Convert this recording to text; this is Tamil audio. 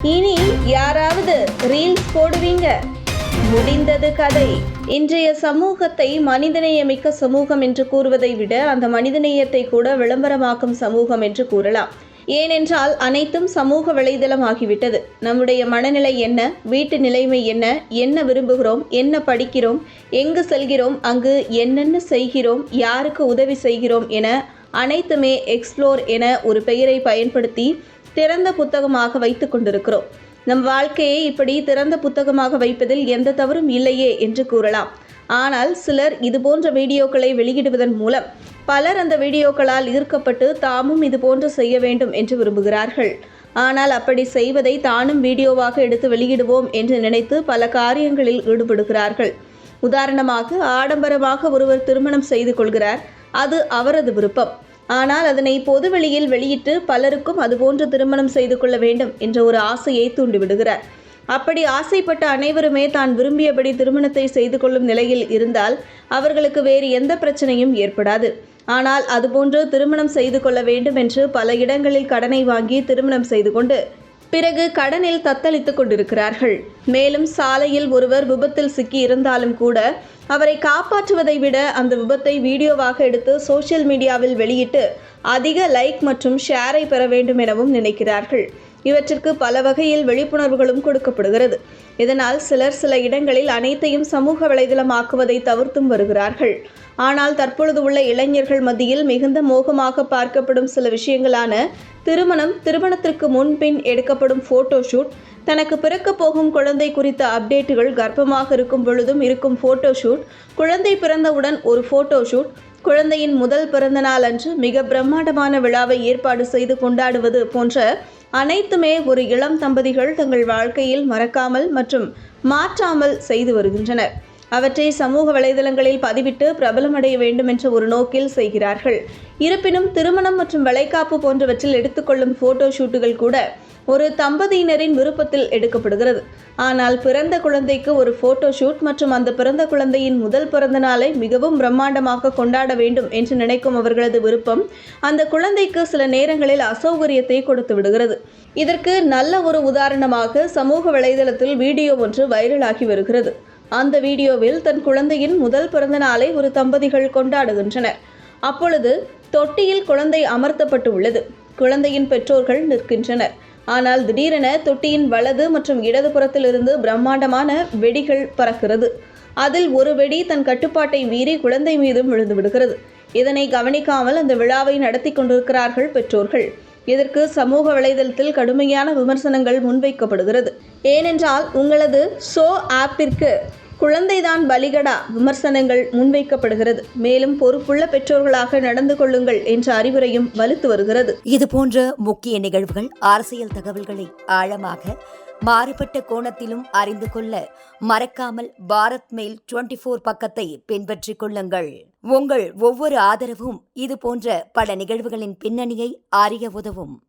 இனி யாராவது ரீல்ஸ் போடுவீங்க, முடிந்தது கதை. இன்றைய சமூகத்தை மனிதநேயமிக்க சமூகம் என்று கூறுவதை விட அந்த மனிதநேயத்தை கூட விளம்பரமாக்கும் சமூகம் என்று கூறலாம். ஏனென்றால் அனைத்தும் சமூக வலைதளம் ஆகிவிட்டது. நம்முடைய மனநிலை என்ன, வீட்டு நிலைமை என்ன, என்ன விரும்புகிறோம், என்ன படிக்கிறோம், எங்கு செல்கிறோம், அங்கு என்னென்ன செய்கிறோம், யாருக்கு உதவி செய்கிறோம் என அனைத்துமே எக்ஸ்ப்ளோர் என ஒரு பெயரை பயன்படுத்தி திறந்த புத்தகமாக வைத்துக் கொண்டிருக்கிறோம். நம் வாழ்க்கையை இப்படி திறந்த புத்தகமாக வைப்பதில் எந்த தவறும் இல்லையே என்று கூறலாம். ஆனால் சிலர் இதுபோன்ற வீடியோக்களை வெளியிடுவதன் மூலம் பலர் அந்த வீடியோக்களால் ஈர்க்கப்பட்டு தாமும் இதுபோன்று செய்ய வேண்டும் என்று விரும்புகிறார்கள். ஆனால் அப்படி செய்வதை தானும் வீடியோவாக எடுத்து வெளியிடுவோம் என்று நினைத்து பல காரியங்களில் ஈடுபடுகிறார்கள். உதாரணமாக, ஆடம்பரமாக ஒருவர் திருமணம் செய்து கொள்கிறார். அது அவரது விருப்பம். ஆனால் அதனை பொதுவெளியில் வெளியிட்டு பலருக்கும் அதுபோன்று திருமணம் செய்து கொள்ள வேண்டும் என்ற ஒரு ஆசையை தூண்டிவிடுகிறார். அப்படி ஆசைப்பட்ட அனைவருமே தான் விரும்பியபடி திருமணத்தை செய்து கொள்ளும் நிலையில் இருந்தால் அவர்களுக்கு வேறு எந்த பிரச்சனையும் ஏற்படாது. ஆனால் அதுபோன்று திருமணம் செய்து கொள்ள வேண்டும் என்று பல இடங்களில் கடனை வாங்கி திருமணம் செய்து கொண்டு பிறகு கடனில் தத்தளித்துக் கொண்டிருக்கிறார்கள். மேலும் சாலையில் ஒருவர் விபத்தில் சிக்கி இருந்தாலும் கூட அவரை காப்பாற்றுவதை விட அந்த விபத்தை வீடியோவாக எடுத்து சோஷியல் மீடியாவில் வெளியிட்டு அதிக லைக் மற்றும் ஷேரை பெற வேண்டும் எனவும் நினைக்கிறார்கள். இவற்றிற்கு பல வகையில் விழிப்புணர்வுகளும் கொடுக்கப்படுகிறது. இதனால் சிலர் சில இடங்களில் அனைத்தையும் சமூக வலைதளமாக்குவதை தவிர்த்தும் வருகிறார்கள். ஆனால் தற்பொழுது உள்ள இளைஞர்கள் மத்தியில் மிகுந்த மோகமாக பார்க்கப்படும் சில விஷயங்களான திருமணம், திருமணத்திற்கு முன்பின் எடுக்கப்படும் போட்டோஷூட், தனக்கு பிறக்கப் போகும் குழந்தை குறித்த அப்டேட்டுகள், கர்ப்பமாக இருக்கும் பொழுதும் இருக்கும் போட்டோஷூட், குழந்தை பிறந்தவுடன் ஒரு போட்டோஷூட், குழந்தையின் முதல் பிறந்த நாள் அன்று மிக பிரம்மாண்டமான விழாவை ஏற்பாடு செய்து கொண்டாடுவது போன்ற அனைத்துமே ஒரு இளம் தம்பதிகள் தங்கள் வாழ்க்கையில் மறக்காமல் மற்றும் மாற்றாமல் செய்து வருகின்றனர். அவற்றை சமூக வலைதளங்களில் பதிவிட்டு பிரபலமடைய வேண்டும் என்ற ஒரு நோக்கில் செய்கிறார்கள். இருப்பினும் திருமணம் மற்றும் வளைகாப்பு போன்றவற்றில் எடுத்துக்கொள்ளும் போட்டோ ஷூட்டுகள் கூட ஒரு தம்பதியினரின் விருப்பத்தில் எடுக்கப்படுகிறது. ஆனால் பிறந்த குழந்தைக்கு ஒரு போட்டோ ஷூட் மற்றும் அந்த பிறந்த குழந்தையின் முதல் பிறந்த நாளை மிகவும் பிரம்மாண்டமாக கொண்டாட வேண்டும் என்று நினைக்கும் அவர்களது விருப்பம் அந்த குழந்தைக்கு சில நேரங்களில் அசௌகரியத்தை கொடுத்து விடுகிறது. இதற்கு நல்ல ஒரு உதாரணமாக சமூக வலைதளத்தில் வீடியோ ஒன்று வைரலாகி வருகிறது. அந்த வீடியோவில் தன் குழந்தையின் முதல் பிறந்த நாளை ஒரு தம்பதிகள் கொண்டாடுகின்றனர். அப்பொழுது தொட்டியில் குழந்தை அமர்த்தப்பட்டு உள்ளது. குழந்தையின் பெற்றோர்கள் நிற்கின்றனர். ஆனால் திடீரென தொட்டியின் வலது மற்றும் இடது புறத்திலிருந்து பிரம்மாண்டமான வெடிகள் பறக்கிறது. அதில் ஒரு வெடி தன் கட்டுப்பாட்டை மீறி குழந்தை மீதும் விழுந்து விடுகிறது. இதனை கவனிக்காமல் அந்த விழாவை நடத்தி கொண்டிருக்கிறார்கள் பெற்றோர்கள். இதற்கு சமூக வலைதளத்தில் கடுமையான விமர்சனங்கள் முன்வைக்கப்படுகிறது. ஏனென்றால் உங்களது ஷோ ஆப்பிற்கு குழந்தைதான் பலிகடா விமர்சனங்கள் முன்வைக்கப்படுகிறது. மேலும் பொறுப்புள்ள பெற்றோர்களாக நடந்து கொள்ளுங்கள் என்ற அறிவுரையும் வலுத்து வருகிறது. இதுபோன்ற முக்கிய நிகழ்வுகள், அரசியல் தகவல்களை ஆழமாக மாறுபட்ட கோணத்திலும் அறிந்து கொள்ள மறக்காமல் பாரத் மெயில் 24 பக்கத்தை பின்பற்றிக் கொள்ளுங்கள். உங்கள் ஒவ்வொரு ஆதரவும் இதுபோன்ற பல நிகழ்வுகளின் பின்னணியை அறிய உதவும்.